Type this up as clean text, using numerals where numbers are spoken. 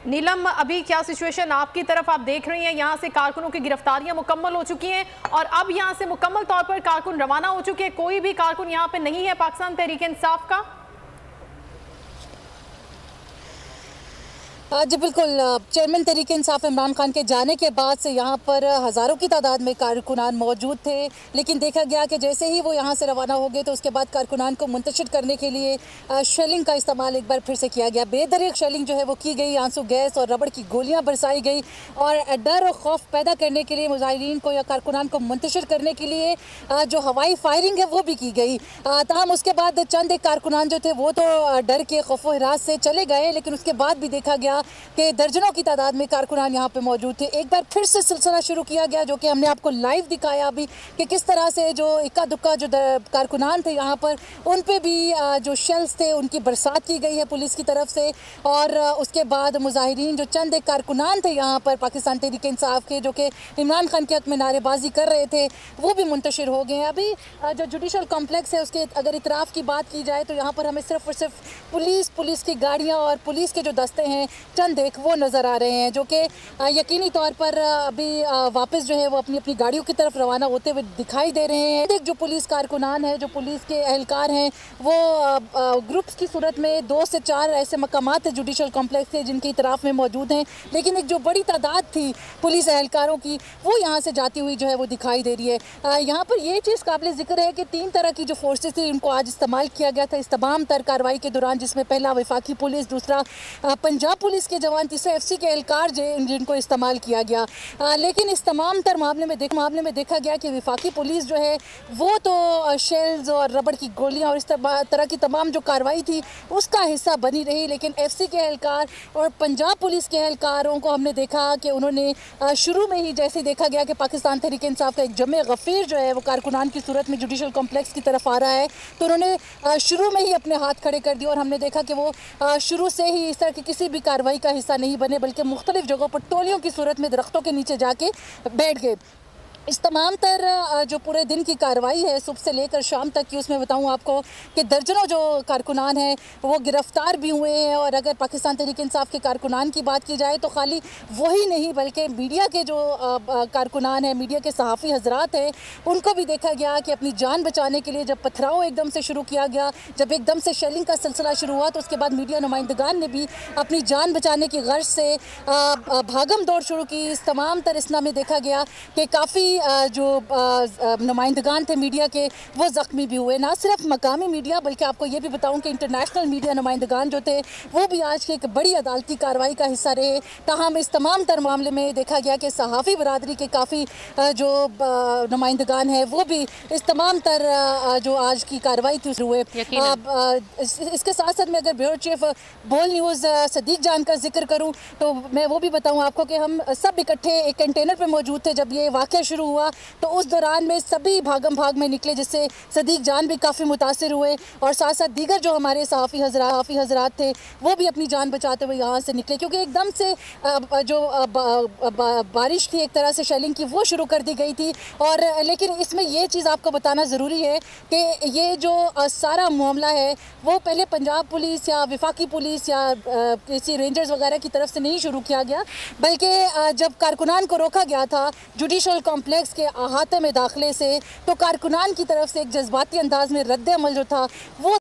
नीलम, अभी क्या सिचुएशन आपकी तरफ आप देख रही हैं? यहाँ से कारकुनों की गिरफ्तारियां मुकम्मल हो चुकी हैं और अब यहाँ से मुकम्मल तौर पर कारकुन रवाना हो चुके हैं। कोई भी कारकुन यहाँ पे नहीं है पाकिस्तान तहरीक इंसाफ का। जी बिल्कुल। चेयरमैन तहरीक इंसाफ इमरान खान के जाने के बाद से यहाँ पर हज़ारों की तादाद में कारकुनान मौजूद थे, लेकिन देखा गया कि जैसे ही वो यहाँ से रवाना हो गए तो उसके बाद कारकुनान को मुंतशिर करने के लिए शेलिंग का इस्तेमाल एक बार फिर से किया गया। बेदरीग शेलिंग जो है वो की गई, आंसू गैस और रबड़ की गोलियाँ बरसाई गई और डर और खौफ पैदा करने के लिए, मुजाहिरीन को या कारकुनान को मुंतशिर करने के लिए जो हवाई फायरिंग है वो भी की गई। ताहम उसके बाद चंद एक कारकुनान जो थे वो तो डर के खौफ हिरास से चले गए, लेकिन उसके बाद भी देखा गया कि दर्जनों की तादाद में कारकुनान यहाँ पे मौजूद थे। एक बार फिर से सिलसिला शुरू किया गया जो कि हमने आपको लाइव दिखाया अभी कि किस तरह से जो इक्का दुक्का जो कारकुनान थे यहाँ पर उन पे भी जो शेल्स थे उनकी बरसात की गई है पुलिस की तरफ से। और उसके बाद मुजाहिरीन जो चंद एक कारकुनान थे यहाँ पर पाकिस्तान तहरीक इंसाफ के, जो कि इमरान खान के हक में नारेबाजी कर रहे थे, वो भी मुंतशिर हो गए हैं। अभी जो जुडिशल कॉम्प्लेक्स है उसके अगर इतराफ़ की बात की जाए तो यहाँ पर हमें सिर्फ और सिर्फ पुलिस की गाड़ियाँ और पुलिस के जो दस्ते हैं चंद एक वो नज़र आ रहे हैं, जो कि यकीनी तौर पर अभी वापस जो है वो अपनी अपनी गाड़ियों की तरफ रवाना होते हुए दिखाई दे रहे हैं। एक जो पुलिस कारकुनान है, जो पुलिस के एहलकार हैं, वो ग्रुप्स की सूरत में 2 से 4 ऐसे मकामात है जुडिशल कॉम्प्लेक्स के जिनकी इतराफ़ में मौजूद हैं, लेकिन एक जो बड़ी तादाद थी पुलिस एहलकारों की वो यहाँ से जाती हुई जो है वो दिखाई दे रही है। यहाँ पर ये चीज़ काबिल ज़िक्र है कि 3 तरह की जो फोर्सेस थी उनको आज इस्तेमाल किया गया था इस तमाम तर कार्रवाई के दौरान, जिसमें पहला वफाकी पुलिस, दूसरा पंजाब पुलिस के जवान, तीसरा FC के एहलकार जिनको इस्तेमाल किया गया। लेकिन इस तमाम तर मामले में देखा गया कि वफाकी पुलिस जो है वो तो शेल्स और रबड़ की गोलियां और इस तरह की तमाम जो कार्रवाई थी उसका हिस्सा बनी रही, लेकिन FC के एहलकार और पंजाब पुलिस के एहलकारों को हमने देखा कि उन्होंने शुरू में ही, जैसे देखा गया कि पाकिस्तान तहरीक इंसाफ का एक जमे गफ़ीर जो है वो कारकुनान की सूरत में जुडिशल कॉम्प्लेक्स की तरफ आ रहा है, तो उन्होंने शुरू में ही अपने हाथ खड़े कर दिए और हमने देखा कि वो शुरू से ही इस तरह की किसी भी कार्रवाई का हिस्सा नहीं बने, बल्कि मुख्तलिफ जगहों पर टोलियों की सूरत में दरख्तों के नीचे जाके बैठ गए। इस तमाम तर जो पूरे दिन की कार्रवाई है सुबह से लेकर शाम तक की, उसमें बताऊं आपको कि दर्जनों जो कारकुनान हैं वो गिरफ़्तार भी हुए हैं। और अगर पाकिस्तान तहरीक इंसाफ के कारकुनान की बात की जाए तो खाली वही नहीं बल्कि मीडिया के जो कारकुनान हैं, मीडिया के सहाफ़ी हजरात हैं, उनको भी देखा गया कि अपनी जान बचाने के लिए जब पथराव एकदम से शुरू किया गया, जब एकदम से शेलिंग का सिलसिला शुरू हुआ, तो उसके बाद मीडिया नुमाइंदगान ने भी अपनी जान बचाने की गर्ज से भागम दौड़ शुरू की। इस तमाम तर इसना में देखा गया कि काफ़ी जो नुमाइंदगान थे मीडिया के वो ज़ख्मी भी हुए। ना सिर्फ मकामी मीडिया बल्कि आपको ये भी बताऊं कि इंटरनेशनल मीडिया नुमाइंदगान जो थे वो भी आज की एक बड़ी अदालती कार्रवाई का हिस्सा रहे। ताहम इस तमाम तर मामले में देखा गया कि सहाफ़ी बरादरी के काफ़ी जो नुमाइंदगान हैं वो भी इस तमाम तर जो आज की कार्रवाई थी हुए। इसके साथ साथ मैं अगर ब्यूरो चीफ बोल न्यूज़ सदीक जान का जिक्र करूँ तो मैं वो भी बताऊँ आपको कि हम सब इकट्ठे एक कंटेनर पर मौजूद थे जब ये वाक़या शुरू हुआ, तो उस दौरान में सभी भागम भाग में निकले, जिससे सदीक जान भी काफ़ी मुतासिर हुए और साथ साथ दीगर जो हमारे सहाफ़ी हजरात थे वो भी अपनी जान बचाते हुए यहाँ से निकले, क्योंकि एकदम से जो बारिश थी, एक तरह से शेलिंग की, वो शुरू कर दी गई थी। और लेकिन इसमें ये चीज़ आपको बताना ज़रूरी है कि ये जो सारा मामला है वो पहले पंजाब पुलिस या वफाकी पुलिस या किसी रेंजर्स वगैरह की तरफ से नहीं शुरू किया गया, बल्कि जब कारकुनान को रोका गया था जुडिशल कॉम्प्लेक्स के अहाते में दाखिले से, तो कारकुनान की तरफ से एक जज्बाती अंदाज में रद्द अमल जो था वो